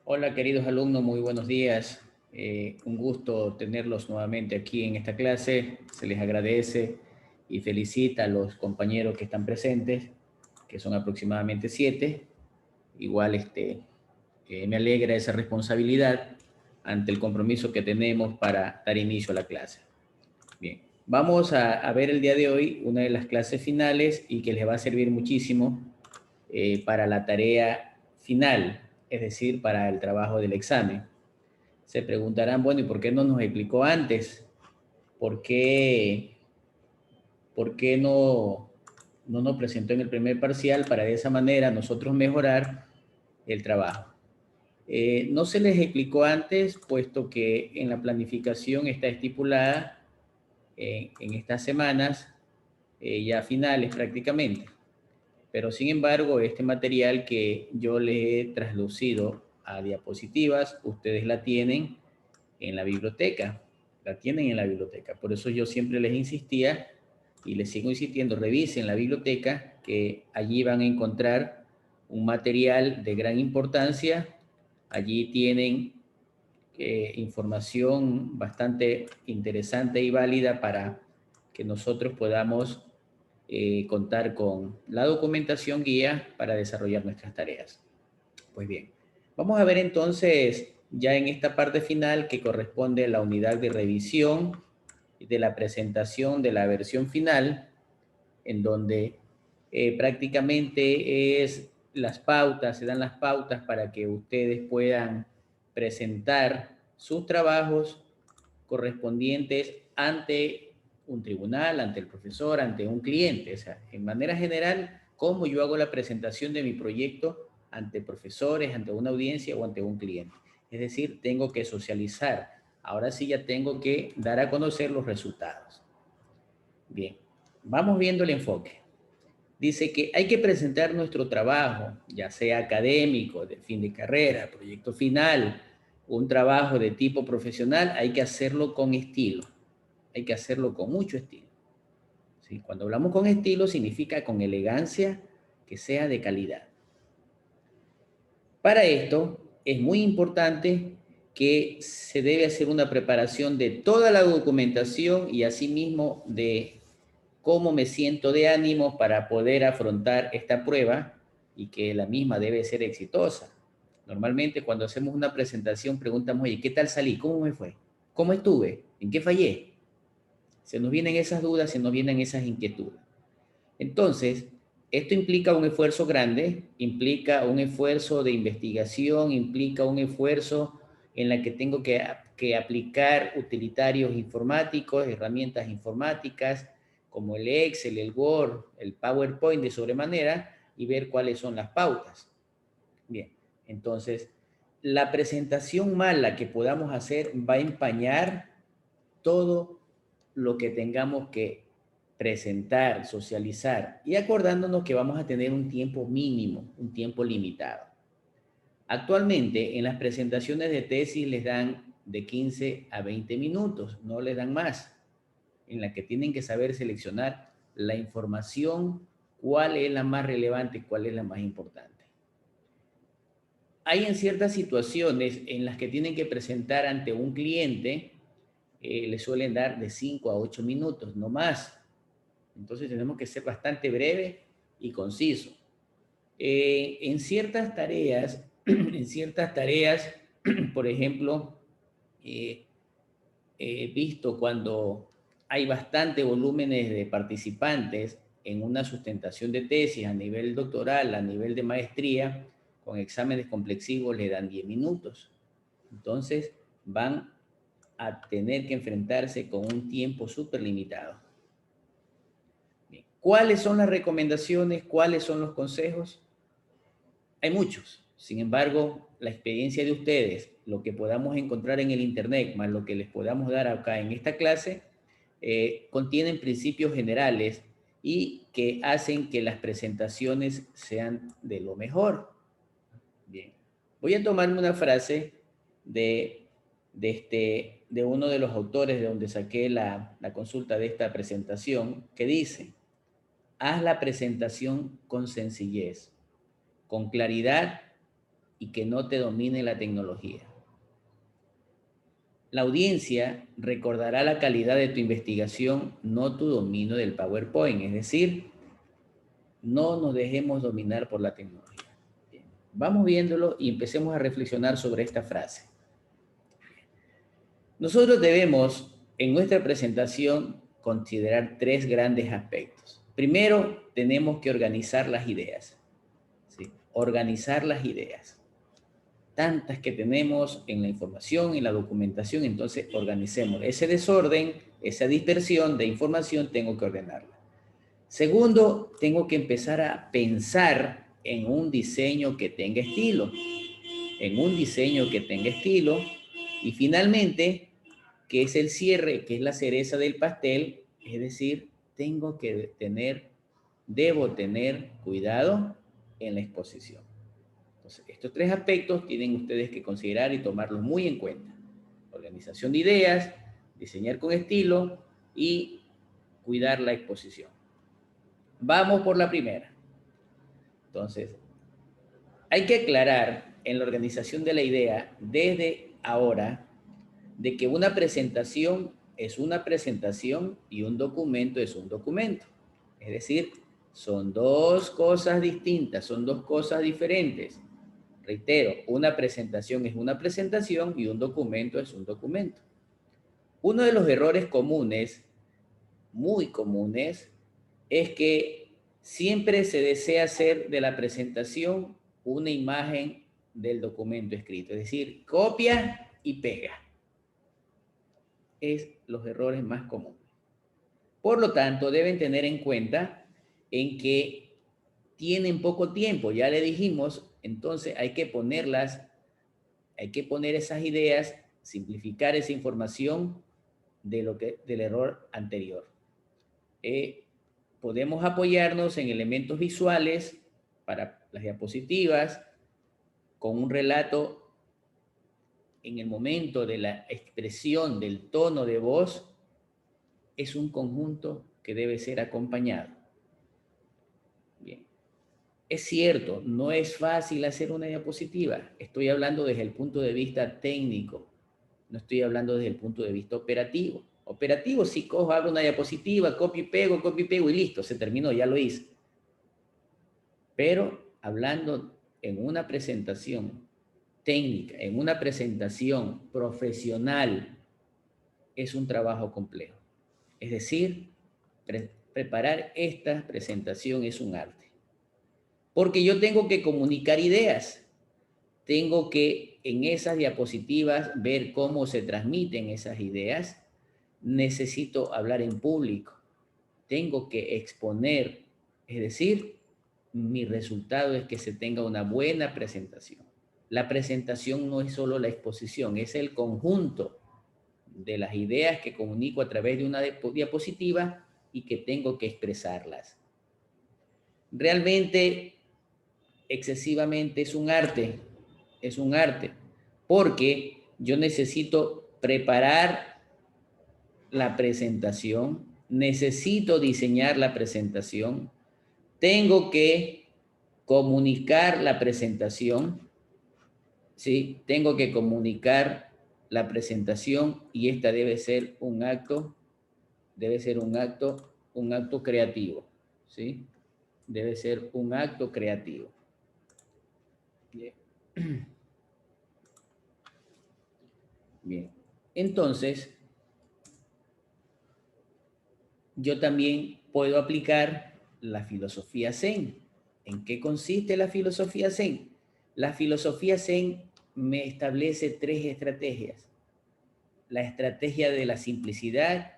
Hola, queridos alumnos, muy buenos días. Un gusto tenerlos nuevamente aquí en esta clase. Se les agradece y felicita a los compañeros que están presentes, que son aproximadamente 7. Igual me alegra esa responsabilidad ante el compromiso que tenemos para dar inicio a la clase. Bien, vamos a ver el día de hoy una de las clases finales y que les va a servir muchísimo para la tarea final, es decir, para el trabajo del examen. Se preguntarán, bueno, ¿y por qué no nos explicó antes? ¿Por qué, por qué no nos presentó en el primer parcial para de esa manera nosotros mejorar el trabajo? No se les explicó antes, puesto que en la planificación está estipulada en estas semanas, ya finales prácticamente. Pero sin embargo, este material que yo les he traducido a diapositivas, ustedes la tienen en la biblioteca, la tienen en la biblioteca. Por eso yo siempre les insistía y les sigo insistiendo, revisen la biblioteca, que allí van a encontrar un material de gran importancia. Allí tienen información bastante interesante y válida para que nosotros podamos contar con la documentación guía para desarrollar nuestras tareas. Pues bien, vamos a ver entonces ya en esta parte final que corresponde a la unidad de revisión de la presentación de la versión final, en donde prácticamente es las pautas, se dan las pautas para que ustedes puedan presentar sus trabajos correspondientes ante un tribunal, ante el profesor, ante un cliente. O sea, en manera general, cómo yo hago la presentación de mi proyecto ante profesores, ante una audiencia o ante un cliente. Es decir, tengo que socializar. Ahora sí ya tengo que dar a conocer los resultados. Bien, vamos viendo el enfoque. Dice que hay que presentar nuestro trabajo, ya sea académico, de fin de carrera, proyecto final, un trabajo de tipo profesional, hay que hacerlo con estilo, hay que hacerlo con mucho estilo. ¿Sí? Cuando hablamos con estilo significa con elegancia, que sea de calidad. Para esto es muy importante que se debe hacer una preparación de toda la documentación y asimismo de cómo me siento de ánimo para poder afrontar esta prueba y que la misma debe ser exitosa. Normalmente cuando hacemos una presentación preguntamos, oye, ¿qué tal salí? ¿Cómo me fue? ¿Cómo estuve? ¿En qué fallé? Se nos vienen esas dudas, se nos vienen esas inquietudes. Entonces, esto implica un esfuerzo grande, implica un esfuerzo de investigación, implica un esfuerzo en la que tengo que aplicar utilitarios informáticos, herramientas informáticas como el Excel, el Word, el PowerPoint de sobremanera y ver cuáles son las pautas. Bien, entonces, la presentación mala que podamos hacer va a empañar todo lo que tengamos que presentar, socializar y acordándonos que vamos a tener un tiempo mínimo, un tiempo limitado. Actualmente en las presentaciones de tesis les dan de 15 a 20 minutos, no les dan más, en la que tienen que saber seleccionar la información, cuál es la más relevante, cuál es la más importante. Hay en ciertas situaciones en las que tienen que presentar ante un cliente, le suelen dar de 5 a 8 minutos, no más. Entonces tenemos que ser bastante breve y conciso. En ciertas tareas, por ejemplo, eh, he visto cuando hay bastante volúmenes de participantes en una sustentación de tesis a nivel doctoral, a nivel de maestría, con exámenes complexivos le dan 10 minutos. Entonces van a tener que enfrentarse con un tiempo súper limitado. ¿Cuáles son las recomendaciones? ¿Cuáles son los consejos? Hay muchos. Sin embargo, la experiencia de ustedes, lo que podamos encontrar en el Internet, más lo que les podamos dar acá en esta clase, contienen principios generales y que hacen que las presentaciones sean de lo mejor. Bien, voy a tomarme una frase de uno de los autores de donde saqué la consulta de esta presentación, que dice: haz la presentación con sencillez, con claridad y que no te domine la tecnología. La audiencia recordará la calidad de tu investigación, no tu dominio del PowerPoint. Es decir, no nos dejemos dominar por la tecnología. Bien, vamos viéndolo y empecemos a reflexionar sobre esta frase. Nosotros debemos, en nuestra presentación, considerar tres grandes aspectos. Primero, tenemos que organizar las ideas. ¿Sí? Organizar las ideas. Tantas que tenemos en la información, en la documentación, entonces organicemos. Ese desorden, esa dispersión de información, tengo que ordenarla. Segundo, tengo que empezar a pensar en un diseño que tenga estilo. En un diseño que tenga estilo. Y finalmente, que es el cierre, que es la cereza del pastel, es decir, debo tener cuidado en la exposición. Entonces, estos tres aspectos tienen ustedes que considerar y tomarlos muy en cuenta. Organización de ideas, diseñar con estilo y cuidar la exposición. Vamos por la primera. Entonces, hay que aclarar en la organización de la idea desde ahora de que una presentación es una presentación y un documento es un documento. Es decir, son dos cosas distintas, son dos cosas diferentes. Reitero, una presentación es una presentación y un documento es un documento. Uno de los errores comunes, muy comunes, es que siempre se desea hacer de la presentación una imagen del documento escrito, es decir, copia y pega. Es los errores más comunes. Por lo tanto, deben tener en cuenta en que tienen poco tiempo, ya le dijimos, entonces hay que poner esas ideas, simplificar esa información del error anterior. Podemos apoyarnos en elementos visuales para las diapositivas, con un relato en el momento de la expresión del tono de voz, es un conjunto que debe ser acompañado. Bien. Es cierto, no es fácil hacer una diapositiva. Estoy hablando desde el punto de vista técnico. No estoy hablando desde el punto de vista operativo. Operativo, si cojo, abro una diapositiva, copio y pego y listo, se terminó, ya lo hice. Pero hablando en una presentación técnica, en una presentación profesional, es un trabajo complejo. Es decir, preparar esta presentación es un arte. Porque yo tengo que comunicar ideas. Tengo que en esas diapositivas ver cómo se transmiten esas ideas. Necesito hablar en público. Tengo que exponer. Es decir, mi resultado es que se tenga una buena presentación. La presentación no es solo la exposición, es el conjunto de las ideas que comunico a través de una diapositiva y que tengo que expresarlas. Realmente, excesivamente es un arte, porque yo necesito preparar la presentación, necesito diseñar la presentación, tengo que comunicar la presentación, ¿sí? Tengo que comunicar la presentación y esta debe ser un acto creativo, ¿sí? Debe ser un acto creativo. Bien. Bien. Entonces, yo también puedo aplicar la filosofía Zen. ¿En qué consiste la filosofía Zen? La filosofía Zen me establece tres estrategias. La estrategia de la simplicidad,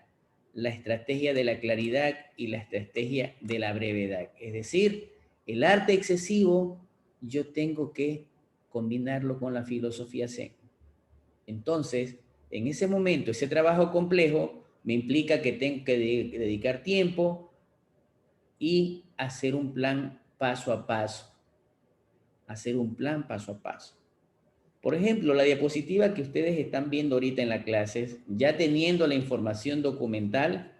la estrategia de la claridad y la estrategia de la brevedad. Es decir, el arte excesivo yo tengo que combinarlo con la filosofía Zen. Entonces, en ese momento, ese trabajo complejo me implica que tengo que dedicar tiempo y hacer un plan paso a paso. Hacer un plan paso a paso. Por ejemplo, la diapositiva que ustedes están viendo ahorita en la clase, ya teniendo la información documental,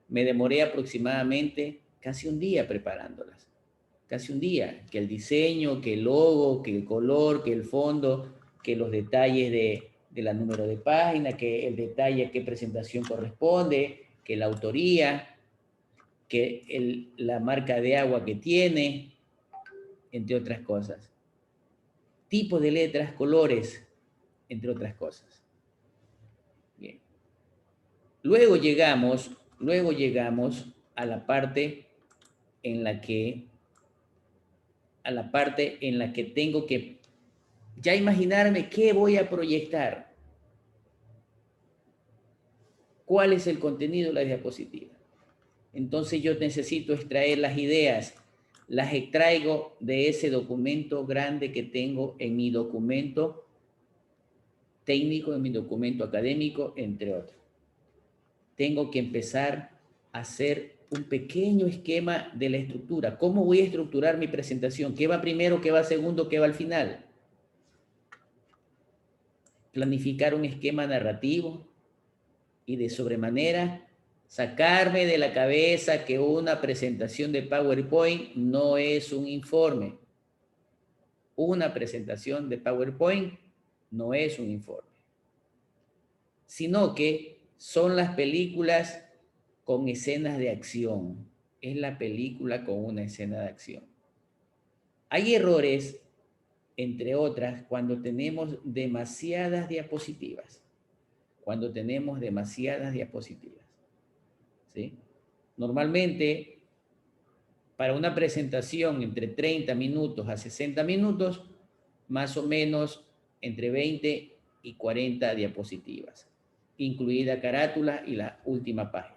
me demoré aproximadamente casi un día preparándolas. casi un día, que el diseño, que el logo, que el color, que el fondo, que los detalles de la número de página, que el detalle a qué presentación corresponde, que la autoría, que la marca de agua que tiene, entre otras cosas. Tipo de letras, colores, entre otras cosas. Bien. Luego llegamos a la parte en la que tengo que ya imaginarme qué voy a proyectar, cuál es el contenido de la diapositiva. Entonces yo necesito extraer las ideas, las extraigo de ese documento grande que tengo en mi documento técnico, en mi documento académico, entre otros. Tengo que empezar a hacer un pequeño esquema de la estructura. ¿Cómo voy a estructurar mi presentación? ¿Qué va primero, qué va segundo, qué va al final? Planificar un esquema narrativo y de sobremanera sacarme de la cabeza que una presentación de PowerPoint no es un informe. Una presentación de PowerPoint no es un informe, sino que son las películas con escenas de acción. Es la película con una escena de acción. Hay errores, entre otras, cuando tenemos demasiadas diapositivas. ¿Sí? Normalmente, para una presentación entre 30 minutos a 60 minutos, más o menos entre 20 y 40 diapositivas, incluida carátula y la última página.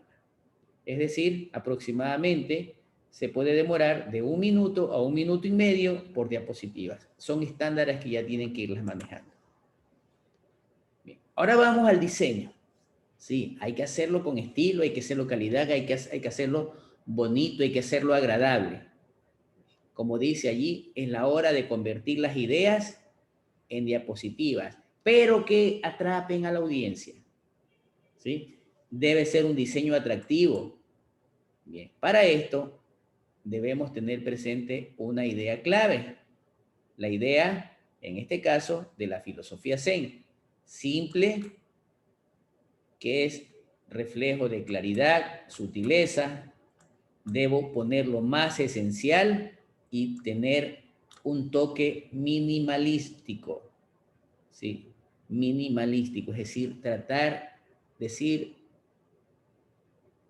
Es decir, aproximadamente se puede demorar de 1 minuto a 1 minuto y medio por diapositivas. Son estándares que ya tienen que irlas manejando. Bien. Ahora vamos al diseño. Sí, hay que hacerlo con estilo, hay que hacerlo calidad, hay que hacerlo bonito, hay que hacerlo agradable. Como dice allí, es la hora de convertir las ideas en diapositivas, pero que atrapen a la audiencia. ¿Sí? Debe ser un diseño atractivo. Bien, para esto debemos tener presente una idea clave. La idea, en este caso, de la filosofía Zen. Simple, que es reflejo de claridad, sutileza. Debo poner lo más esencial y tener un toque minimalístico. ¿Sí? Minimalístico, es decir, decir,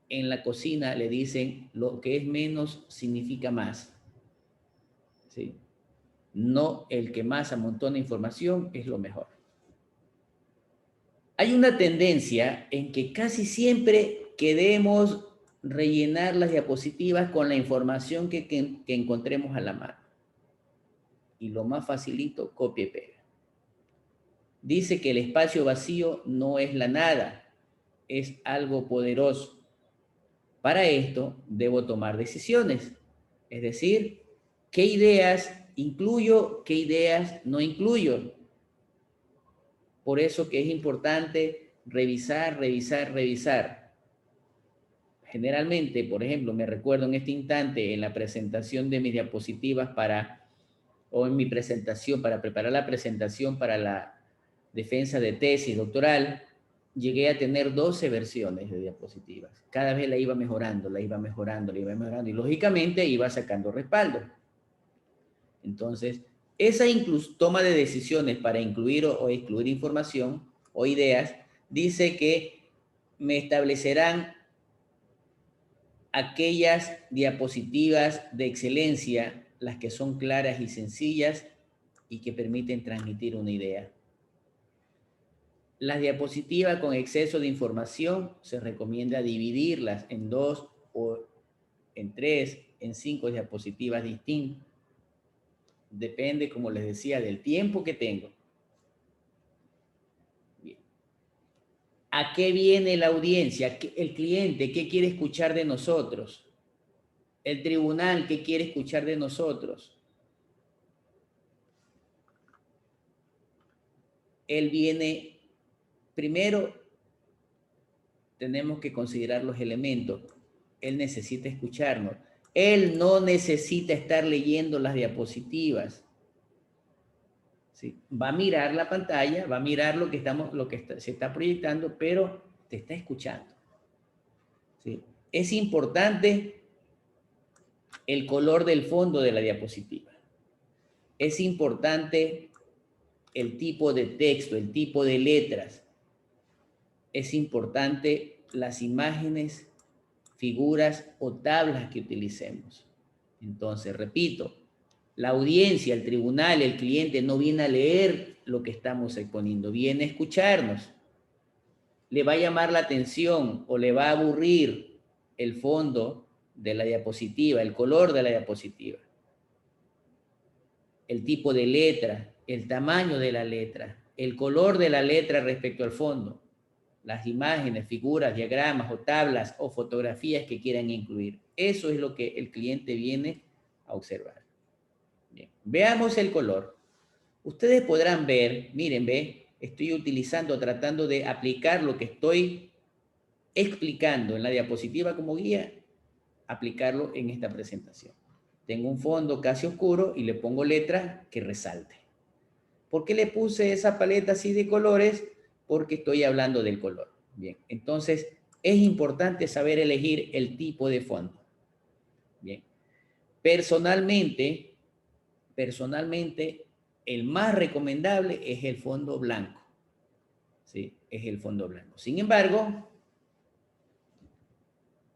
en la cocina le dicen lo que es menos significa más. ¿Sí? No el que más amontona información es lo mejor. Hay una tendencia en que casi siempre queremos rellenar las diapositivas con la información que encontremos a la mano. Y lo más facilito, copia y pega. Dice que el espacio vacío no es la nada, es algo poderoso. Para esto debo tomar decisiones, es decir, qué ideas incluyo, qué ideas no incluyo. Por eso que es importante revisar. Generalmente, por ejemplo, me recuerdo en este instante en la presentación de mis diapositivas o en mi presentación, para preparar la presentación para la defensa de tesis doctoral, llegué a tener 12 versiones de diapositivas. Cada vez la iba mejorando, y lógicamente iba sacando respaldo. Entonces, esa toma de decisiones para incluir o excluir información o ideas, dice que me establecerán aquellas diapositivas de excelencia, las que son claras y sencillas y que permiten transmitir una idea. Las diapositivas con exceso de información se recomienda dividirlas en 2 o en 3, en 5 diapositivas distintas. Depende, como les decía, del tiempo que tengo. Bien. ¿A qué viene la audiencia? El cliente, ¿qué quiere escuchar de nosotros? El tribunal, ¿qué quiere escuchar de nosotros? Él viene, primero tenemos que considerar los elementos. Él necesita escucharnos. Él no necesita estar leyendo las diapositivas. ¿Sí? Va a mirar la pantalla, va a mirar lo que se está proyectando, pero te está escuchando. ¿Sí? Es importante el color del fondo de la diapositiva. Es importante el tipo de texto, el tipo de letras. Es importante las imágenes, figuras o tablas que utilicemos. Entonces, repito, la audiencia, el tribunal, el cliente no viene a leer lo que estamos exponiendo, viene a escucharnos. Le va a llamar la atención o le va a aburrir el fondo de la diapositiva, el color de la diapositiva, el tipo de letra, el tamaño de la letra, el color de la letra respecto al fondo, las imágenes, figuras, diagramas o tablas o fotografías que quieran incluir. Eso es lo que el cliente viene a observar. Bien. Veamos el color. Ustedes podrán ver, miren, estoy utilizando, tratando de aplicar lo que estoy explicando en la diapositiva como guía, aplicarlo en esta presentación. Tengo un fondo casi oscuro y le pongo letra que resalte. ¿Por qué le puse esa paleta así de colores? Porque estoy hablando del color. Bien, entonces es importante saber elegir el tipo de fondo. Bien, personalmente, el más recomendable es el fondo blanco. ¿Sí? Es el fondo blanco. Sin embargo,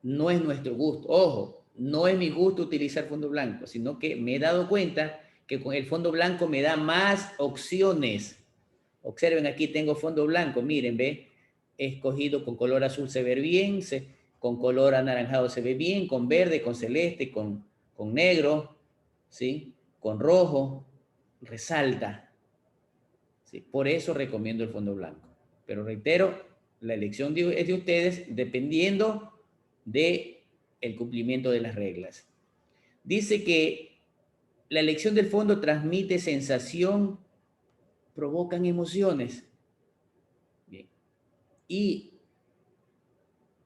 no es nuestro gusto. Ojo, no es mi gusto utilizar fondo blanco, sino que me he dado cuenta que con el fondo blanco me da más opciones. Observen, aquí tengo fondo blanco, miren, ve, he escogido con color azul se ve bien, con color anaranjado se ve bien, con verde, con celeste, con negro, ¿sí? Con rojo, resalta. ¿Sí? Por eso recomiendo el fondo blanco. Pero reitero, la elección es de ustedes dependiendo de el cumplimiento de las reglas. Dice que la elección del fondo transmite sensación, provocan emociones. Bien. Y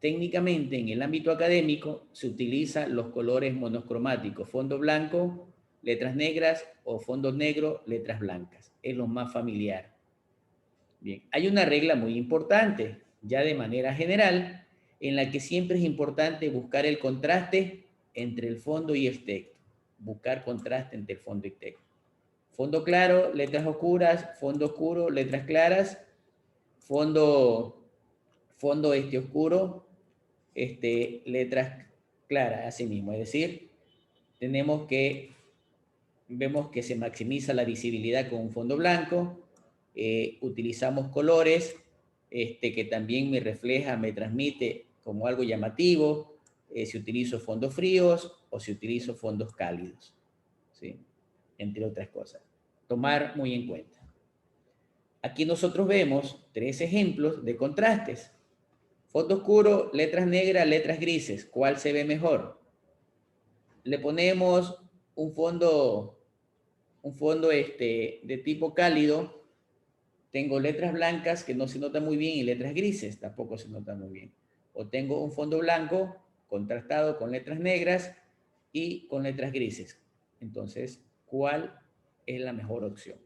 técnicamente en el ámbito académico se utilizan los colores monocromáticos, fondo blanco, letras negras o fondo negro, letras blancas. Es lo más familiar. Bien, hay una regla muy importante, ya de manera general, en la que siempre es importante buscar el contraste entre el fondo y el texto. Buscar contraste entre el fondo y el texto. Fondo claro, letras oscuras, fondo oscuro, letras claras, fondo oscuro, letras claras, así mismo. Es decir, vemos que se maximiza la visibilidad con un fondo blanco, utilizamos colores que también me refleja, me transmite como algo llamativo, si utilizo fondos fríos o si utilizo fondos cálidos, ¿sí? Entre otras cosas. Tomar muy en cuenta. Aquí nosotros vemos 3 ejemplos de contrastes. Fondo oscuro, letras negras, letras grises. ¿Cuál se ve mejor? Le ponemos un fondo de tipo cálido. Tengo letras blancas que no se notan muy bien y letras grises tampoco se notan muy bien. O tengo un fondo blanco contrastado con letras negras y con letras grises. Entonces, ¿cuál es la mejor opción?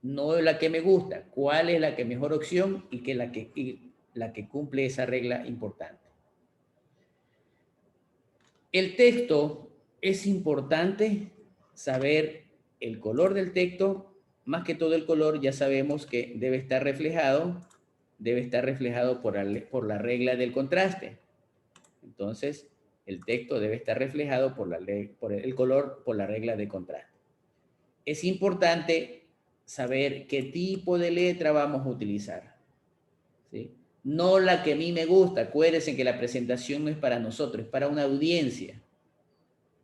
No la que me gusta, ¿cuál es la que mejor opción y la que cumple esa regla importante? El texto, es importante saber el color del texto, más que todo el color, ya sabemos que debe estar reflejado por la regla del contraste. Entonces, el texto debe estar reflejado por el color, por la regla de contraste. Es importante saber qué tipo de letra vamos a utilizar, ¿sí? No la que a mí me gusta. Acuérdense que la presentación no es para nosotros, es para una audiencia.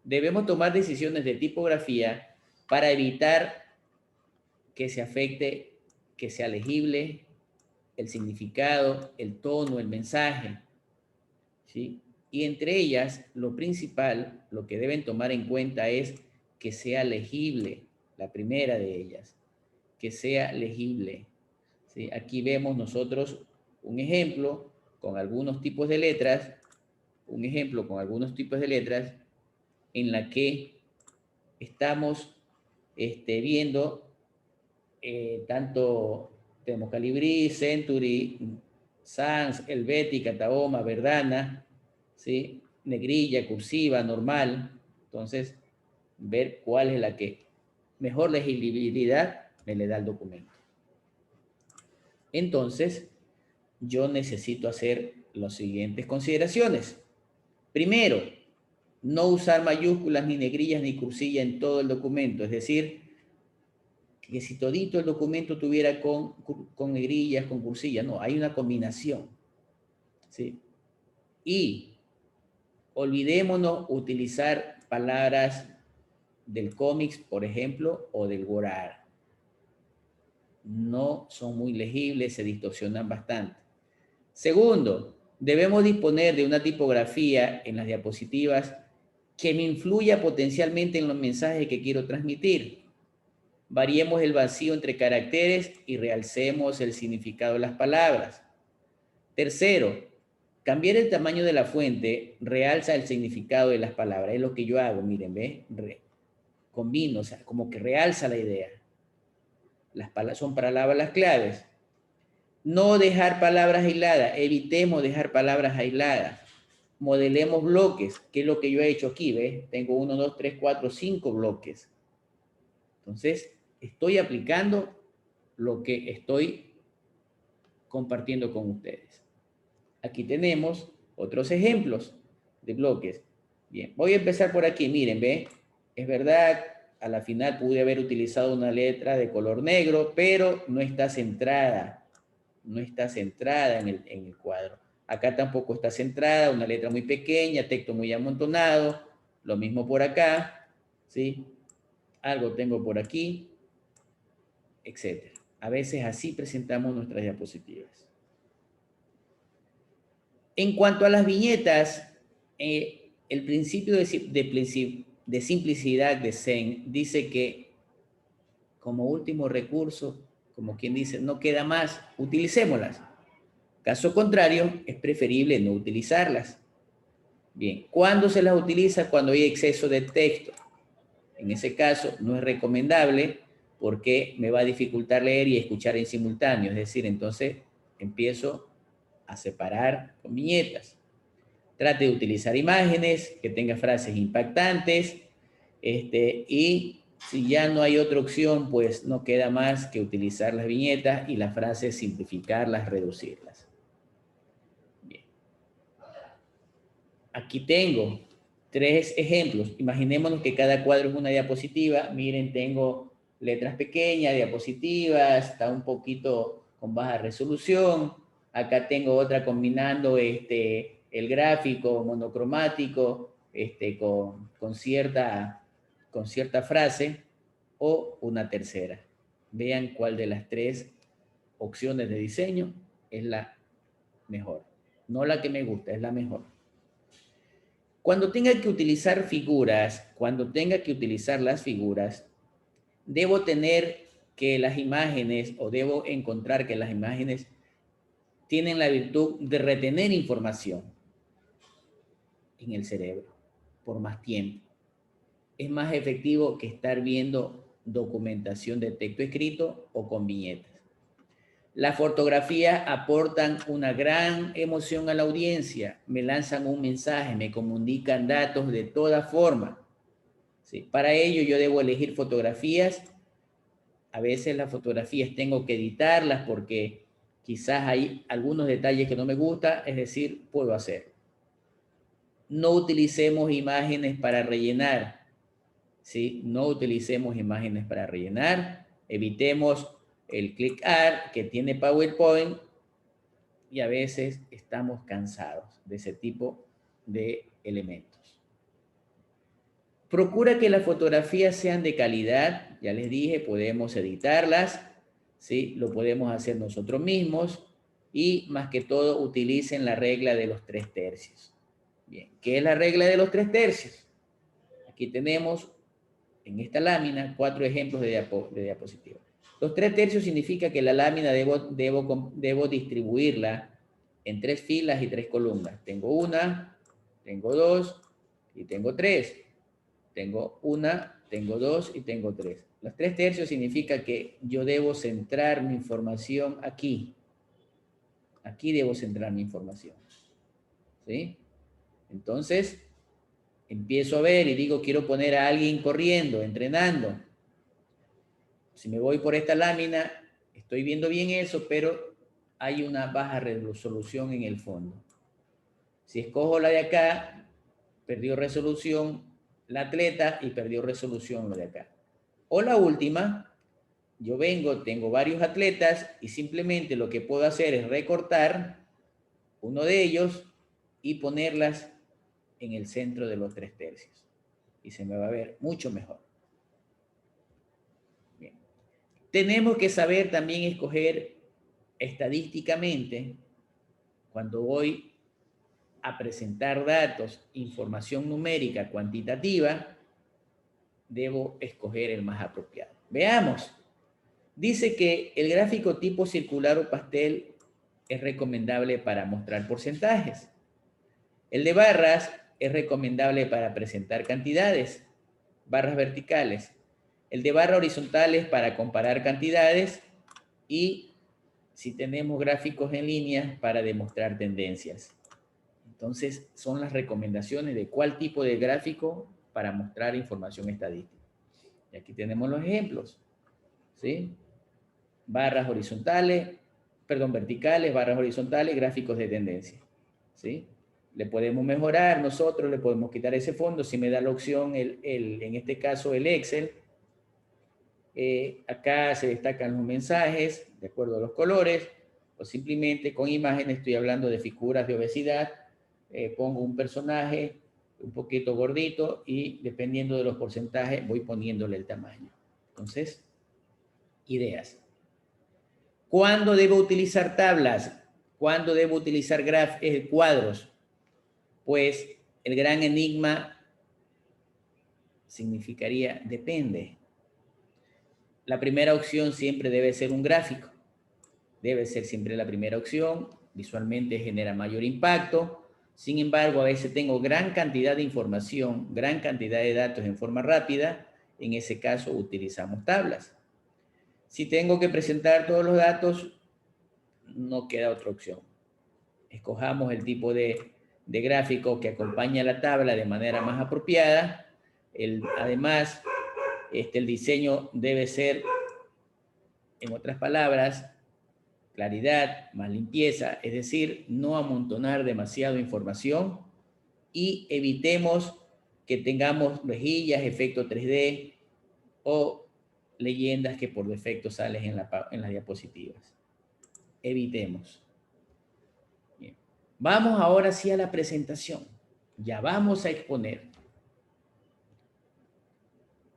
Debemos tomar decisiones de tipografía para evitar que se afecte, que sea legible el significado, el tono, el mensaje, ¿sí? Y entre ellas, lo principal, lo que deben tomar en cuenta es que sea legible, la primera de ellas, que sea legible, ¿sí? Aquí vemos nosotros un ejemplo con algunos tipos de letras. un ejemplo con algunos tipos de letras en la que estamos viendo tanto tenemos Calibrí, Century, Sans, Helvetica, Tahoma, Verdana, ¿sí? Negrilla, cursiva, normal. Entonces, ver cuál es la que mejor legibilidad me le da el documento. Entonces, yo necesito hacer las siguientes consideraciones. Primero, no usar mayúsculas, ni negrillas, ni cursilla en todo el documento. Es decir, que si todito el documento tuviera con negrillas, con cursillas, no, hay una combinación. ¿Sí? Y olvidémonos utilizar palabras del cómics, por ejemplo, o del Gorar. No son muy legibles, se distorsionan bastante. Segundo, debemos disponer de una tipografía en las diapositivas que me influya potencialmente en los mensajes que quiero transmitir. Variemos el vacío entre caracteres y realcemos el significado de las palabras. Tercero, cambiar el tamaño de la fuente realza el significado de las palabras. Es lo que yo hago, miren, ¿ve? Combino, o sea, como que realza la idea. Son palabras claves. No dejar palabras aisladas, evitemos dejar palabras aisladas. Modelemos bloques, que es lo que yo he hecho aquí, ¿ves? Tengo 1, 2, 3, 4, 5 bloques. Entonces, estoy aplicando lo que estoy compartiendo con ustedes. Aquí tenemos otros ejemplos de bloques. Bien, voy a empezar por aquí. Miren, ¿ve? Es verdad, a la final pude haber utilizado una letra de color negro, pero no está centrada. No está centrada en el cuadro. Acá tampoco está centrada, una letra muy pequeña, texto muy amontonado. Lo mismo por acá, ¿sí? Algo tengo por aquí, etc. A veces así presentamos nuestras diapositivas. En cuanto a las viñetas, el principio de simplicidad de Zen dice que como último recurso, como quien dice, no queda más, utilicémoslas. Caso contrario, es preferible no utilizarlas. Bien, ¿cuándo se las utiliza? Cuando hay exceso de texto. En ese caso, no es recomendable porque me va a dificultar leer y escuchar en simultáneo. Es decir, entonces empiezo a separar con viñetas. Trate de utilizar imágenes, que tenga frases impactantes, y si ya no hay otra opción, pues no queda más que utilizar las viñetas y las frases, simplificarlas, reducirlas. Bien. Aquí tengo 3 ejemplos. Imaginémonos que cada cuadro es una diapositiva. Miren, tengo letras pequeñas, diapositivas, está un poquito con baja resolución. Acá tengo otra combinando el gráfico monocromático con cierta frase, o una tercera. Vean cuál de las 3 opciones de diseño es la mejor. No la que me gusta, es la mejor. Cuando tenga que utilizar figuras, cuando tenga que utilizar las figuras, debo tener que las imágenes, o debo encontrar que las imágenes tienen la virtud de retener información en el cerebro por más tiempo. Es más efectivo que estar viendo documentación de texto escrito o con viñetas. Las fotografías aportan una gran emoción a la audiencia, me lanzan un mensaje, me comunican datos de toda forma. ¿Sí? Para ello yo debo elegir fotografías. A veces las fotografías tengo que editarlas porque quizás hay algunos detalles que no me gustan, es decir, puedo hacer. No utilicemos imágenes para rellenar. ¿Sí? No utilicemos imágenes para rellenar. Evitemos el click art que tiene PowerPoint y a veces estamos cansados de ese tipo de elementos. Procura que las fotografías sean de calidad. Ya les dije, podemos editarlas, ¿sí? Lo podemos hacer nosotros mismos y más que todo utilicen la regla de los 3/3. Bien, ¿qué es la regla de los 3/3? Aquí tenemos en esta lámina 4 ejemplos de diapositiva. Los 3/3 significa que la lámina debo distribuirla en 3 filas y 3 columnas. Tengo 1, tengo 2 y tengo 3. Tengo 1, tengo 2 y tengo 3. Los 3/3 significa que yo debo centrar mi información aquí. Aquí debo centrar mi información. ¿Sí? Entonces, empiezo a ver y digo, quiero poner a alguien corriendo, entrenando. Si me voy por esta lámina, estoy viendo bien eso, pero hay una baja resolución en el fondo. Si escojo la de acá, perdió resolución la atleta y perdió resolución lo de acá. O la última, yo vengo, tengo varios atletas y simplemente lo que puedo hacer es recortar uno de ellos y ponerlas en el centro de los 3/3. Y se me va a ver mucho mejor. Bien. Tenemos que saber también escoger estadísticamente, cuando voy a presentar datos, información numérica cuantitativa, debo escoger el más apropiado. Veamos. Dice que el gráfico tipo circular o pastel es recomendable para mostrar porcentajes. El de barras es recomendable para presentar cantidades, barras verticales. El de barra horizontales para comparar cantidades y si tenemos gráficos en línea para demostrar tendencias. Entonces, son las recomendaciones de cuál tipo de gráfico para mostrar información estadística. Y aquí tenemos los ejemplos, ¿sí? Barras horizontales, perdón, verticales, barras horizontales, gráficos de tendencia, ¿sí? Le podemos mejorar nosotros, le podemos quitar ese fondo, si me da la opción, en este caso, el Excel. Acá se destacan los mensajes de acuerdo a los colores, o simplemente con imágenes, estoy hablando de figuras de obesidad, pongo un personaje un poquito gordito y dependiendo de los porcentajes voy poniéndole el tamaño. Entonces, ideas. ¿Cuándo debo utilizar tablas? ¿Cuándo debo utilizar cuadros? Pues el gran enigma significaría depende. La primera opción siempre debe ser un gráfico. Debe ser siempre la primera opción. Visualmente genera mayor impacto. Sin embargo, a veces tengo gran cantidad de información, gran cantidad de datos en forma rápida. En ese caso, utilizamos tablas. Si tengo que presentar todos los datos, no queda otra opción. Escojamos el tipo de gráfico que acompaña la tabla de manera más apropiada. Además, el diseño debe ser, en otras palabras, claridad más limpieza, es decir, no amontonar demasiada información y evitemos que tengamos rejillas, efecto 3D o leyendas que por defecto salen en las diapositivas. Evitemos. Bien. Vamos ahora sí a la presentación. Ya vamos a exponer.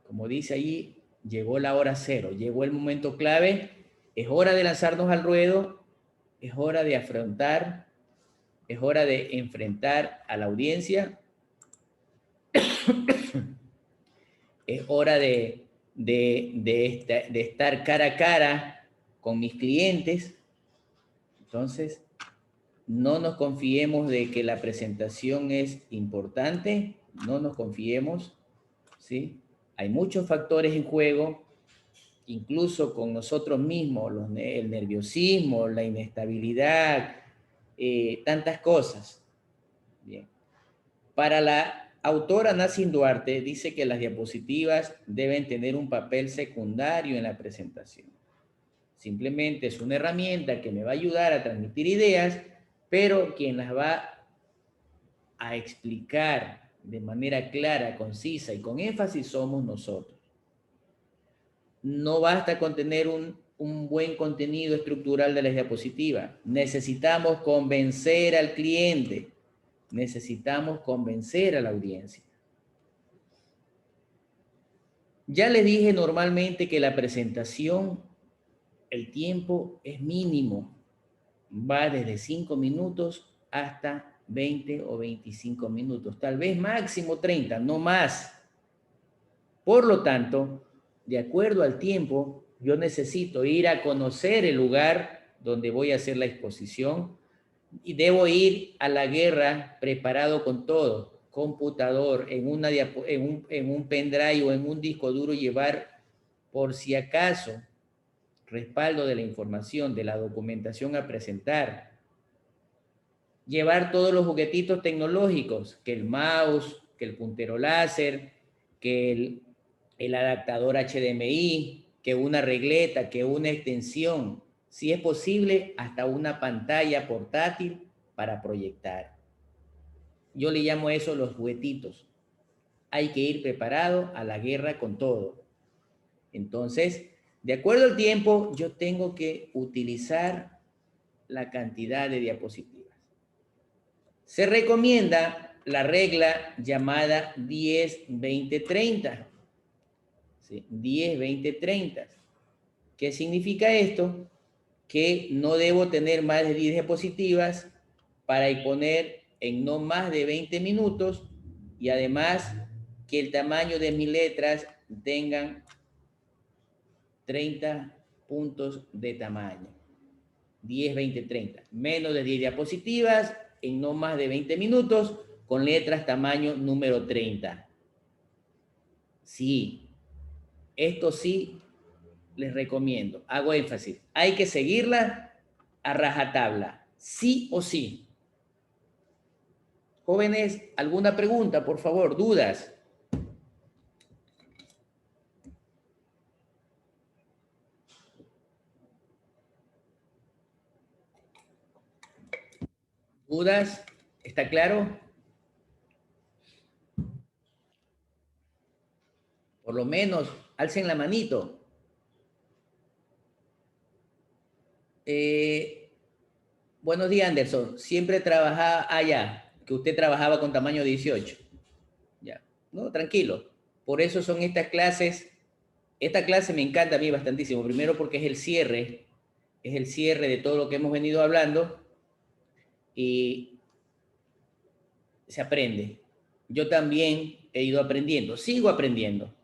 Como dice allí, llegó la hora cero, llegó el momento clave, es hora de lanzarnos al ruedo, es hora de afrontar, es hora de enfrentar a la audiencia, es hora de estar cara a cara con mis clientes. Entonces, no nos confiemos de que la presentación es importante, no nos confiemos, ¿sí? Hay muchos factores en juego, incluso con nosotros mismos, el nerviosismo, la inestabilidad, tantas cosas. Bien. Para la autora Nassim Duarte, dice que las diapositivas deben tener un papel secundario en la presentación. Simplemente es una herramienta que me va a ayudar a transmitir ideas, pero quien las va a explicar de manera clara, concisa y con énfasis somos nosotros. No basta con tener un buen contenido estructural de la diapositiva. Necesitamos convencer al cliente. Necesitamos convencer a la audiencia. Ya les dije normalmente que la presentación, el tiempo es mínimo. Va desde 5 minutos hasta 20 o 25 minutos. Tal vez máximo 30, no más. Por lo tanto, de acuerdo al tiempo, yo necesito ir a conocer el lugar donde voy a hacer la exposición. Y debo ir a la guerra preparado con todo, computador, en un pendrive o en un disco duro, llevar por si acaso respaldo de la información, de la documentación a presentar, llevar todos los juguetitos tecnológicos, que el mouse, que el puntero láser, que el adaptador HDMI, que una regleta, que una extensión, si es posible, hasta una pantalla portátil para proyectar. Yo le llamo a eso los juguetitos. Hay que ir preparado a la guerra con todo. Entonces, de acuerdo al tiempo, yo tengo que utilizar la cantidad de diapositivas. Se recomienda la regla llamada 10-20-30. ¿Sí? 10-20-30. ¿Qué significa esto? Que no debo tener más de 10 diapositivas para exponer en no más de 20 minutos, y además que el tamaño de mis letras tengan 30 puntos de tamaño. 10-20-30. Menos de 10 diapositivas en no más de 20 minutos con letras tamaño número 30. Sí, esto sí les recomiendo. Hago énfasis. Hay que seguirla a rajatabla. Sí o sí. Jóvenes, ¿alguna pregunta, por favor? ¿Dudas? ¿Dudas? ¿Está claro? Por lo menos, alcen la manito. Buenos días, Anderson. Siempre trabajaba allá, que usted trabajaba con tamaño 18. Ya, no, tranquilo. Por eso son estas clases. Esta clase me encanta a mí bastantísimo. Primero porque es el cierre de todo lo que hemos venido hablando y se aprende. Yo también he ido aprendiendo, sigo aprendiendo.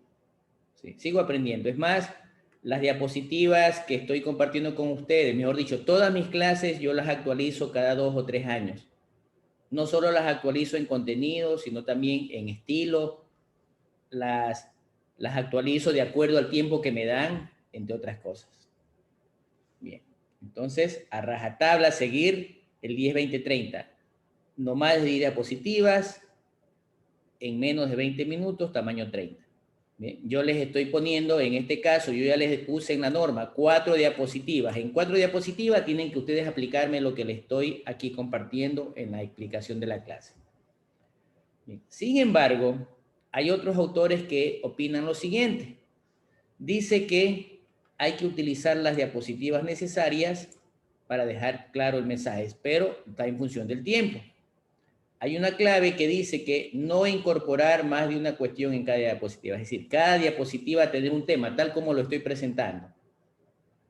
Sí, sigo aprendiendo. Es más, las diapositivas que estoy compartiendo con ustedes, mejor dicho, todas mis clases yo las actualizo cada 2 o 3 años. No solo las actualizo en contenido, sino también en estilo, las actualizo de acuerdo al tiempo que me dan, entre otras cosas. Bien, entonces a rajatabla seguir el 10-20-30. No más de 10 diapositivas en menos de 20 minutos, tamaño 30. Bien, yo les estoy poniendo, en este caso, yo ya les puse en la norma 4 diapositivas. En 4 diapositivas tienen que ustedes aplicarme lo que les estoy aquí compartiendo en la explicación de la clase. Bien. Sin embargo, hay otros autores que opinan lo siguiente. Dice que hay que utilizar las diapositivas necesarias para dejar claro el mensaje, pero está en función del tiempo. Hay una clave que dice que no incorporar más de una cuestión en cada diapositiva, es decir, cada diapositiva tener un tema, tal como lo estoy presentando.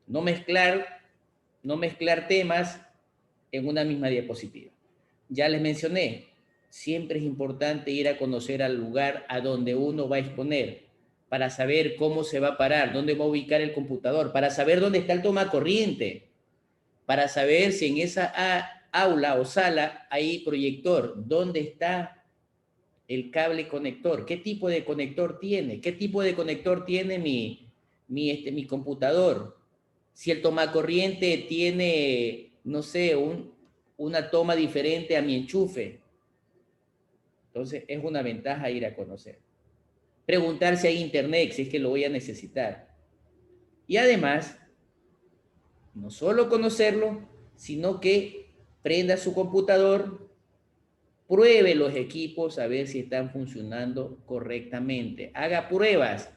No mezclar temas en una misma diapositiva. Ya les mencioné, siempre es importante ir a conocer al lugar a donde uno va a exponer, para saber cómo se va a parar, dónde va a ubicar el computador, para saber dónde está el toma corriente, para saber si en esa aula o sala hay proyector, dónde está el cable conector, qué tipo de conector tiene, qué tipo de conector tiene mi computador, si el tomacorriente tiene, no sé, una toma diferente a mi enchufe. Entonces es una ventaja ir a conocer. Preguntar si hay internet, si es que lo voy a necesitar. Y además, no solo conocerlo, sino que prenda su computador, pruebe los equipos a ver si están funcionando correctamente. Haga pruebas.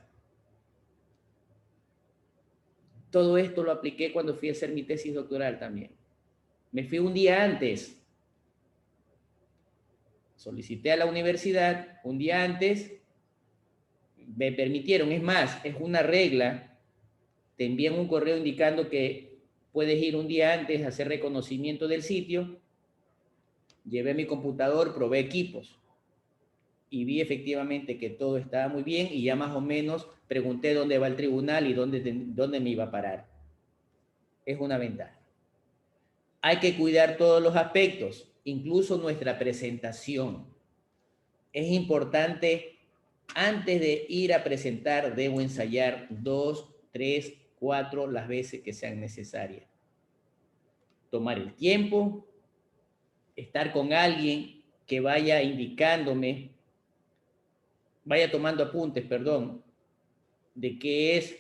Todo esto lo apliqué cuando fui a hacer mi tesis doctoral también. Me fui un día antes. Solicité a la universidad un día antes. Me permitieron, es más, es una regla. Te envían un correo indicando que puedes ir un día antes a hacer reconocimiento del sitio. Llevé mi computador, probé equipos y vi efectivamente que todo estaba muy bien, y ya más o menos pregunté dónde va el tribunal y dónde me iba a parar. Es una ventaja. hay que cuidar todos los aspectos, incluso nuestra presentación. Es importante, antes de ir a presentar, debo ensayar 2, 3, 4 las veces que sean necesarias. Tomar el tiempo, estar con alguien que vaya indicándome, vaya tomando apuntes, perdón, de qué es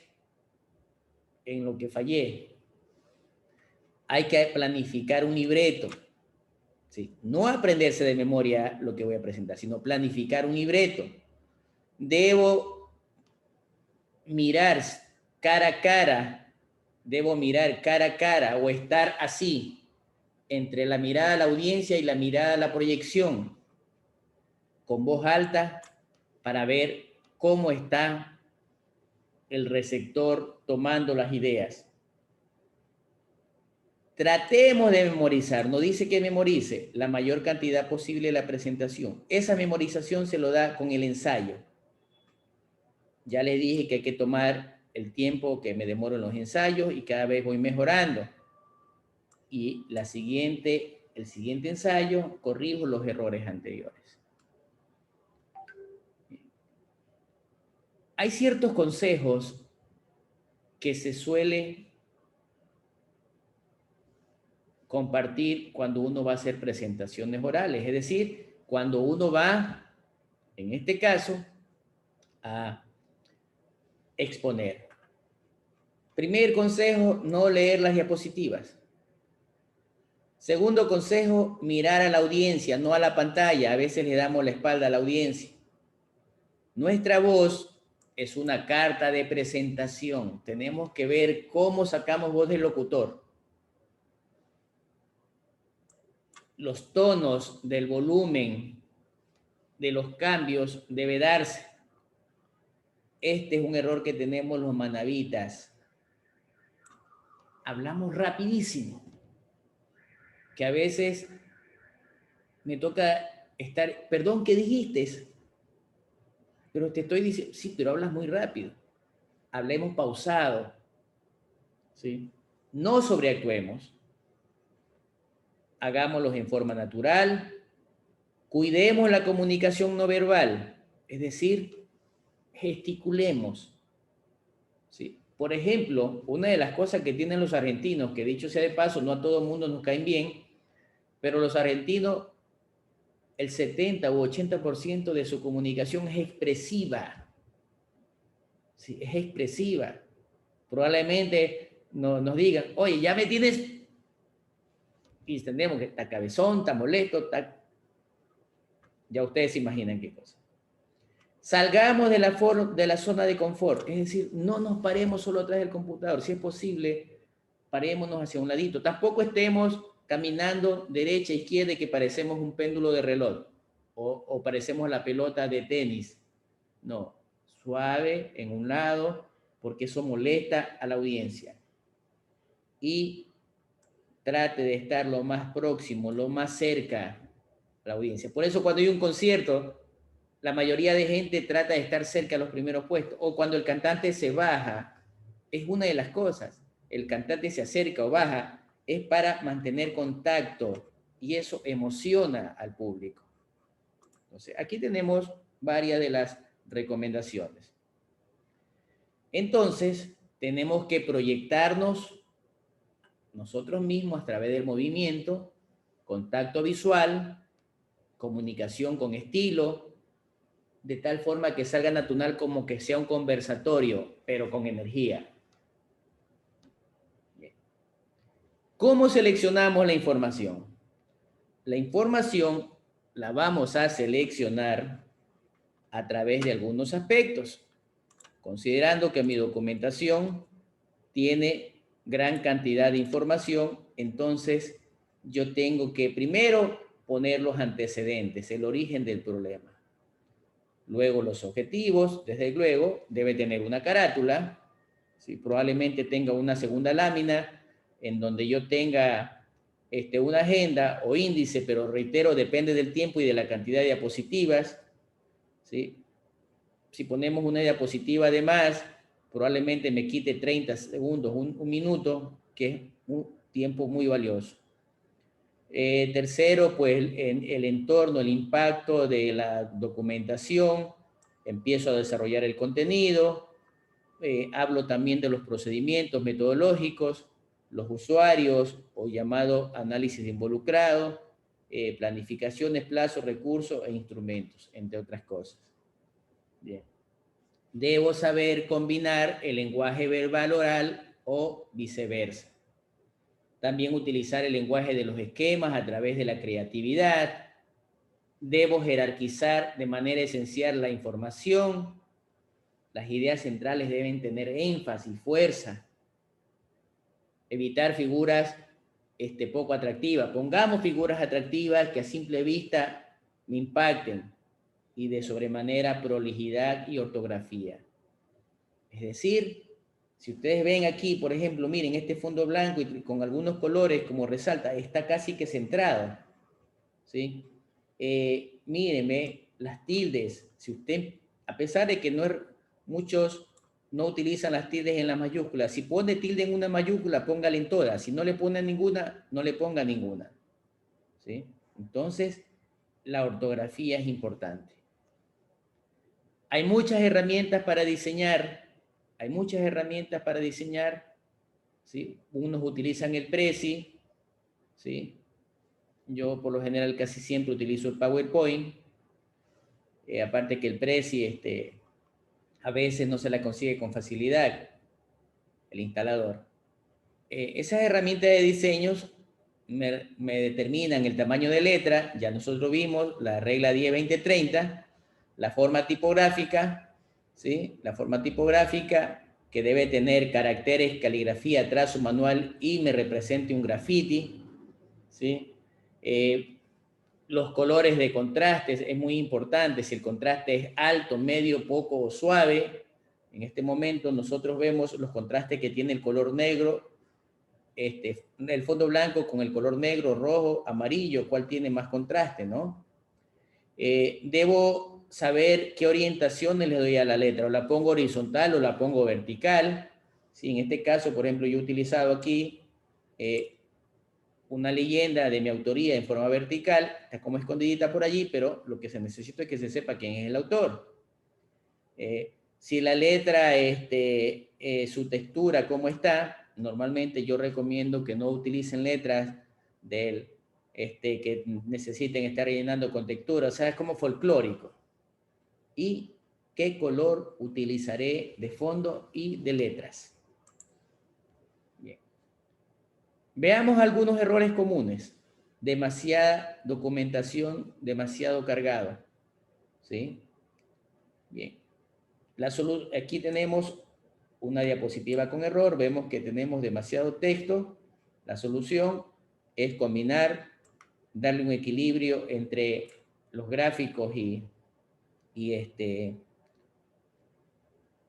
en lo que fallé. Hay que planificar un libreto, ¿sí? No aprenderse de memoria lo que voy a presentar, sino planificar un libreto. Debo mirar cara a cara, debo mirar cara a cara o estar así, entre la mirada de la audiencia y la mirada de la proyección, con voz alta, para ver cómo está el receptor tomando las ideas. Tratemos de memorizar, no dice que memorice la mayor cantidad posible de la presentación. Esa memorización se lo da con el ensayo. Ya les dije que hay que tomar el tiempo que me demoro en los ensayos y cada vez voy mejorando. Y el siguiente ensayo corrijo los errores anteriores. Hay ciertos consejos que se suele compartir cuando uno va a hacer presentaciones orales, es decir, cuando uno va, en este caso, a exponer. Primer consejo, no leer las diapositivas. Segundo consejo, mirar a la audiencia, no a la pantalla. A veces le damos la espalda a la audiencia. Nuestra voz es una carta de presentación. Tenemos que ver cómo sacamos voz del locutor. Los tonos del volumen de los cambios debe darse. Este es un error que tenemos los manavitas. Hablamos rapidísimo, que a veces me toca estar, perdón, ¿qué dijiste? Pero te estoy diciendo, sí, pero hablas muy rápido. Hablemos pausado, ¿sí? No sobreactuemos. Hagámoslo en forma natural. Cuidemos la comunicación no verbal, es decir, gesticulemos, ¿sí? Por ejemplo, una de las cosas que tienen los argentinos, que dicho sea de paso, no a todo el mundo nos caen bien, pero los argentinos, el 70 u 80% de su comunicación es expresiva. Sí, es expresiva. Probablemente nos digan, oye, ya me tienes, y entendemos que está cabezón, está molesto, está... Ya ustedes se imaginan qué cosa. Salgamos de la zona de confort, es decir, no nos paremos solo atrás del computador. Si es posible, parémonos hacia un ladito. Tampoco estemos caminando derecha e izquierda y que parecemos un péndulo de reloj o parecemos la pelota de tenis. No, suave en un lado, porque eso molesta a la audiencia. Y trate de estar lo más próximo, lo más cerca a la audiencia. Por eso cuando hay un concierto, la mayoría de gente trata de estar cerca a los primeros puestos. O cuando el cantante se baja, es una de las cosas. El cantante se acerca o baja, es para mantener contacto y eso emociona al público. Entonces, aquí tenemos varias de las recomendaciones. Entonces, tenemos que proyectarnos nosotros mismos a través del movimiento, contacto visual, comunicación con estilo, de tal forma que salga natural como que sea un conversatorio, pero con energía. Bien. ¿Cómo seleccionamos la información? La información la vamos a seleccionar a través de algunos aspectos, considerando que mi documentación tiene gran cantidad de información, entonces yo tengo que primero poner los antecedentes, el origen del problema. Luego los objetivos, desde luego, debe tener una carátula, ¿sí? Probablemente tenga una segunda lámina en donde yo tenga una agenda o índice, pero reitero, depende del tiempo y de la cantidad de diapositivas, ¿sí? Si ponemos una diapositiva de más, probablemente me quite 30 segundos, un minuto, que es un tiempo muy valioso. Tercero, pues el entorno, el impacto de la documentación. Empiezo a desarrollar el contenido. Hablo también de los procedimientos metodológicos, los usuarios o llamado análisis de involucrado, planificaciones, plazos, recursos e instrumentos, entre otras cosas. Bien. Debo saber combinar el lenguaje verbal oral o viceversa. También utilizar el lenguaje de los esquemas a través de la creatividad. Debo jerarquizar de manera esencial la información. Las ideas centrales deben tener énfasis, fuerza. Evitar figuras poco atractivas. Pongamos figuras atractivas que a simple vista me impacten y de sobremanera prolijidad y ortografía. Es decir, si ustedes ven aquí, por ejemplo, miren este fondo blanco y con algunos colores como resalta, está casi que centrado, ¿sí? Mírenme las tildes. Si usted, a pesar de que muchos no utilizan las tildes en las mayúsculas, si pone tilde en una mayúscula, póngale en todas. Si no le pone ninguna, no le ponga ninguna, ¿sí? Entonces, la ortografía es importante. Hay muchas herramientas para diseñar. Hay muchas herramientas para diseñar, ¿sí? Unos utilizan el Prezi, ¿sí? Yo por lo general casi siempre utilizo el PowerPoint. Aparte que el Prezi a veces no se la consigue con facilidad, el instalador. Esas herramientas de diseños me determinan el tamaño de letra. Ya nosotros vimos la regla 10-20-30, la forma tipográfica, ¿sí? La forma tipográfica que debe tener caracteres, caligrafía, trazo manual y me represente un graffiti, ¿sí? Los colores de contrastes es muy importante, si el contraste es alto, medio, poco o suave. En este momento nosotros vemos los contrastes que tiene el color negro, el fondo blanco con el color negro, rojo, amarillo, cuál tiene más contraste, ¿no? Debo saber qué orientaciones le doy a la letra, o la pongo horizontal o la pongo vertical. Sí, en este caso, por ejemplo, yo he utilizado aquí una leyenda de mi autoría en forma vertical, está como escondidita por allí, pero lo que se necesita es que se sepa quién es el autor. Si la letra, su textura, cómo está, normalmente yo recomiendo que no utilicen letras que necesiten estar rellenando con textura, o sea, es como folclórico. ¿Y qué color utilizaré de fondo y de letras? Bien. Veamos algunos errores comunes. Demasiada documentación, demasiado cargado, ¿sí? Bien. Aquí tenemos una diapositiva con error. Vemos que tenemos demasiado texto. La solución es combinar, darle un equilibrio entre los gráficos y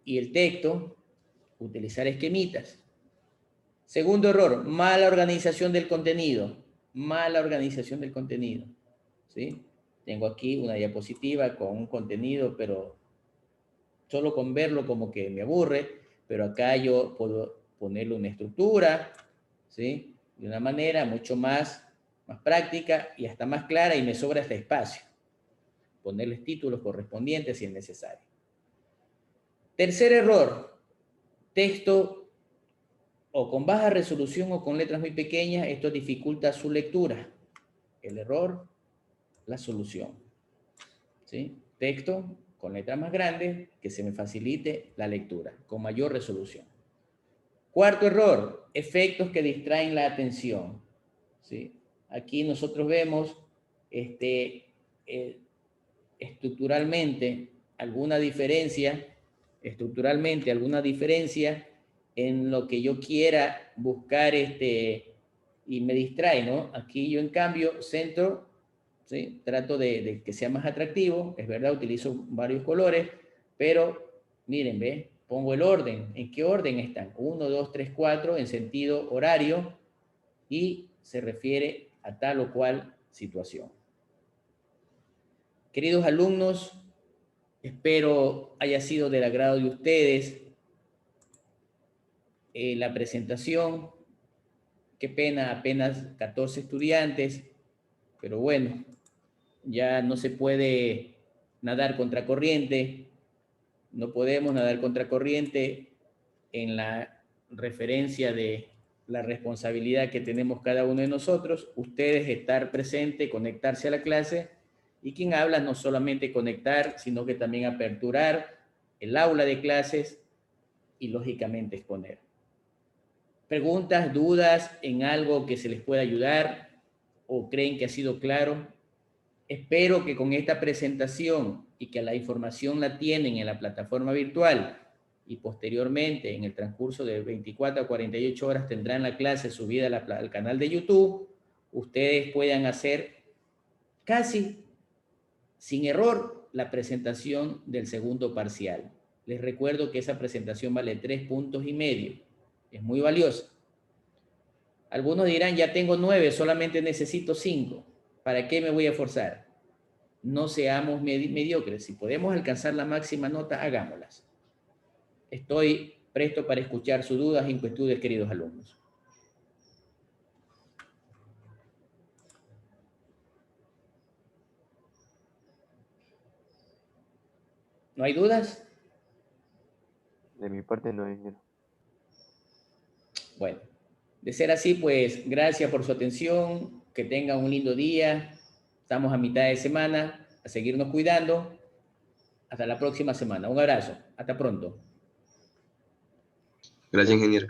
el texto, utilizar esquemitas. Segundo error, mala organización del contenido. Mala organización del contenido, ¿sí? Tengo aquí una diapositiva con un contenido, pero solo con verlo como que me aburre, pero acá yo puedo ponerle una estructura, ¿sí? De una manera mucho más práctica y hasta más clara, y me sobra este espacio. Ponerles títulos correspondientes si es necesario. Tercer error, texto o con baja resolución o con letras muy pequeñas, esto dificulta su lectura. El error, la solución, ¿sí? Texto con letras más grandes, que se me facilite la lectura, con mayor resolución. Cuarto error, efectos que distraen la atención, ¿sí? Aquí nosotros vemos estructuralmente alguna diferencia en lo que yo quiera buscar y me distrae, ¿no? Aquí yo en cambio centro, ¿sí? Trato de que sea más atractivo, es verdad, utilizo varios colores, pero miren, ¿ve? Pongo el orden. ¿En qué orden están? 1, 2, 3, 4 en sentido horario y se refiere a tal o cual situación. Queridos alumnos, espero haya sido del agrado de ustedes la presentación. Qué pena, apenas 14 estudiantes. pero bueno, ya no se puede nadar contra corriente, no podemos nadar contra corriente en la referencia de la responsabilidad que tenemos cada uno de nosotros, ustedes estar presente, conectarse a la clase, y quien habla no solamente conectar, sino que también aperturar el aula de clases y lógicamente exponer. ¿Preguntas, dudas en algo que se les pueda ayudar o creen que ha sido claro? Espero que con esta presentación y que la información la tienen en la plataforma virtual y posteriormente en el transcurso de 24 a 48 horas tendrán la clase subida al canal de YouTube, ustedes puedan hacer casi sin error la presentación del segundo parcial. Les recuerdo que esa presentación vale 3,5 puntos. Es muy valiosa. Algunos dirán, ya tengo 9, solamente necesito 5. ¿Para qué me voy a forzar? No seamos mediocres. Si podemos alcanzar la máxima nota, hagámoslas. Estoy presto para escuchar sus dudas e inquietudes, queridos alumnos. ¿No hay dudas? De mi parte no, ingeniero. Bueno, de ser así, pues gracias por su atención, que tengan un lindo día, estamos a mitad de semana, a seguirnos cuidando, hasta la próxima semana. Un abrazo, hasta pronto. Gracias, ingeniero.